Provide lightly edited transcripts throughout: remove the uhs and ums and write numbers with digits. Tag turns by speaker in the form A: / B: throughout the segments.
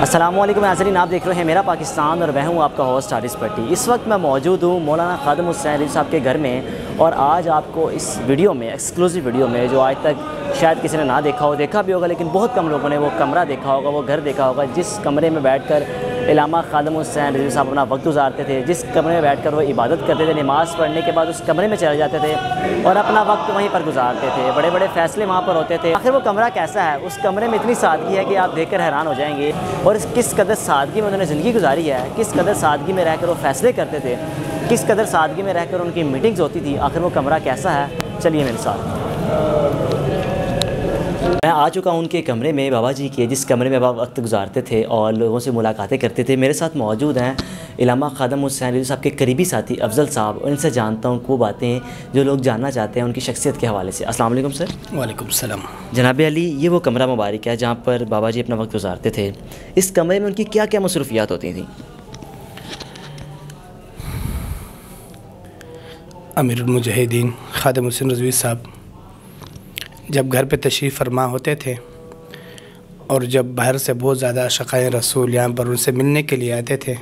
A: अस्सलामुअलैकुम नाज़रीन, आप देख रहे हैं मेरा पाकिस्तान और मैं हूं आपका होस्ट हारिस पट्टी। इस वक्त मैं मौजूद हूं मौलाना खादिम हुसैन रिज़वी साहब के घर में और आज आपको इस वीडियो में, एक्सक्लूसिव वीडियो में, जो आज तक शायद किसी ने ना देखा हो, देखा भी होगा लेकिन बहुत कम लोगों ने वो कमरा देखा होगा, वो घर देखा होगा जिस कमरे में बैठकर इलामा खादिम हुसैन रिज़वी साहब अपना वक्त गुजारते थे, जिस कमरे में बैठकर वो इबादत करते थे। नमाज़ पढ़ने के बाद उस कमरे में चले जाते थे और अपना वक्त वहीं पर गुजारते थे। बड़े बड़े फ़ैसले वहाँ पर होते थे। आखिर वो कमरा कैसा है? उस कमरे में इतनी सादगी है कि आप देखकर हैरान हो जाएंगे। और किस कदर सादगी में उन्होंने ज़िंदगी गुजारी है, किस कदर सादगी में रहकर वो फ़ैसले करते थे, किस कदर सादगी में रहकर उनकी मीटिंग्स होती थी। आखिर वो कमरा कैसा है, चलिए मेरे साथ। मैं आ चुका हूँ उनके कमरे में, बाबा जी के, जिस कमरे में बाबा वक्त गुजारते थे और लोगों से मुलाकातें करते थे। मेरे साथ मौजूद हैं इलामा खादिम हुसैन रिज़वी साहब के करीबी साथी अफजल साहब। उनसे जानता हूँ वो बातें जो लोग जानना चाहते हैं उनकी शख्सियत के हवाले से। अस्सलाम वालेकुम सर।
B: वालेकुम सलाम।
A: जनाब अली, ये वो कमरा मुबारक है जहाँ पर बाबा जी अपना वक्त गुजारते थे। इस कमरे में उनकी क्या क्या मसरूफियात होती थी?
B: अमीरुल मुजाहिदीन खादिम हुसैन रिज़वी साहब जब घर पे तशरीफ़ फरमा होते थे और जब बाहर से बहुत ज़्यादा शक़ाए रसूल यहाँ पर उनसे मिलने के लिए आते थे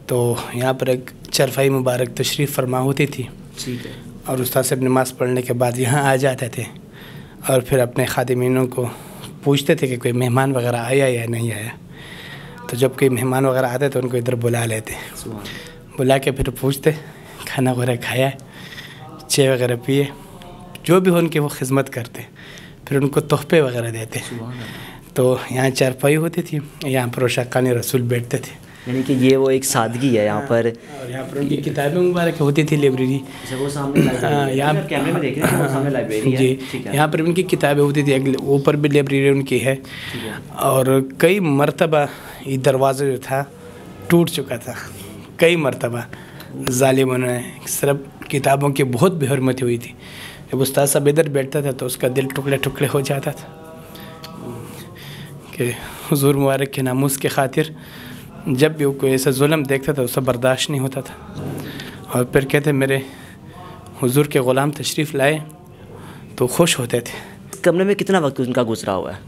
B: तो यहाँ पर एक चरफ़ाई मुबारक तशरीफ़ फरमा होती थी।
A: ठीक है। और
B: उस्ताद साहब नमाज़ पढ़ने के बाद यहाँ आ जाते थे और फिर अपने खादिमीनों को पूछते थे कि कोई मेहमान वगैरह आया या नहीं आया। तो जब कोई मेहमान वगैरह आते तो उनको इधर बुला लेते, बुला के फिर पूछते खाना वगैरह खाया, चाय वगैरह पिए, जो भी हो उनकी वो खिदमत करते, फिर उनको तोहफे वगैरह देते। तो यहाँ चारपाई होती थी, यहाँ पर शक्कानी रसूल बैठते थे।
A: यानी कि ये वो एक सादगी है यहाँ पर।
B: और यहाँ पर उनकी किताबें मुबारक होती थी, लाइब्रेरी।
A: वो सामने यहाँ कैमरे में देख रहे हैं, वो सामने लाइब्रेरी है।
B: जी, यहाँ पर उनकी किताबें होती थी, ऊपर भी लाइब्रेरी उनकी है। और कई मरतबा ये दरवाज़ा जो था टूट चुका था, कई मरतबा ज़ालिमों ने। सिर्फ किताबों की बहुत बेहरमती हुई थी। जब उस्ताद साहब इधर बैठता था तो उसका दिल टुकड़े टुकड़े हो जाता था कि हुजूर मुबारक के नामूस के खातिर जब भी वो कोई ऐसा जुल्म देखता था उससे बर्दाश्त नहीं होता था। और फिर कहते मेरे हुजूर के ग़ुलाम तशरीफ़ लाए तो खुश होते थे।
A: कमरे में कितना वक्त उनका गुजरा हुआ है?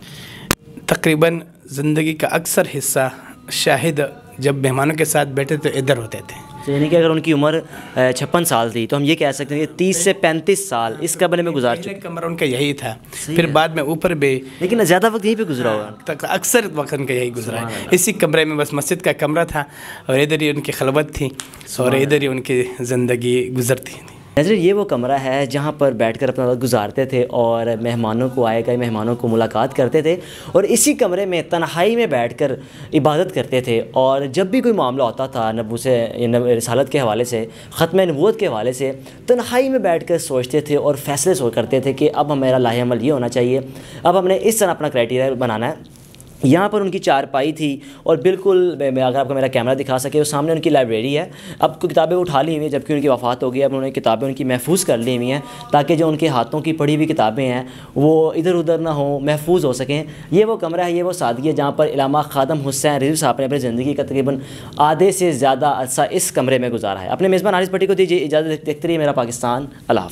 B: तकरीबन ज़िंदगी का अक्सर हिस्सा शाहिद जब मेहमानों के साथ बैठे तो इधर होते थे।
A: यानी कि अगर उनकी उम्र 56 साल थी तो हम ये कह सकते हैं कि 30 से 35 साल इस कमरे में गुजार चुके।
B: कमरा उनका यही था, फिर बाद में ऊपर भी,
A: लेकिन ज़्यादा वक्त यहीं पे गुजरा हुआ।
B: अक्सर वक्त उनका यही गुजरा है। इसी कमरे में बस मस्जिद का कमरा था और इधर ही उनकी खलवत थी और इधर ही उनकी ज़िंदगी गुजरती थी।
A: नाज़रीन, ये वो कमरा है जहाँ पर बैठकर अपना वक्त गुजारते थे और मेहमानों को, आए गए मेहमानों को मुलाकात करते थे और इसी कमरे में तन्हाई में बैठकर इबादत करते थे। और जब भी कोई मामला होता था नबू से, रिसालत के हवाले से, ख़त्म नबूवत के हवाले से, तन्हाई में बैठकर सोचते थे और फैसले करते थे कि अब मेरा लाहे अमल ये होना चाहिए, अब हमने इस तरह अपना क्राइटेरिया बनाना है। यहाँ पर उनकी चारपाई थी और बिल्कुल, मैं अगर आपको मेरा कैमरा दिखा सके, उस सामने उनकी लाइब्रेरी है। अब किताबें उठा ली हुई हैं जबकि उनकी वफ़ात हो गई। अब उन्होंने किताबें उनकी महफूज कर ली हुई हैं ताकि जो उनके हाथों की पढ़ी हुई किताबें हैं वो इधर उधर ना हो, महफूज हो सकें। ये वो कमरा है, ये वो सादगी है जहाँ पर इलामा खादिम हुसैन रिज़वी साहब ने अपनी ज़िंदगी का तकरीबन आधे से ज़्यादा अरसा इस कमरे में गुजारा है। अपने मेज़बान हारिस पट्टी को दीजिए इजाज़त। देखते रहिए मेरा पाकिस्तान। अल्लाह हाफ़िज़।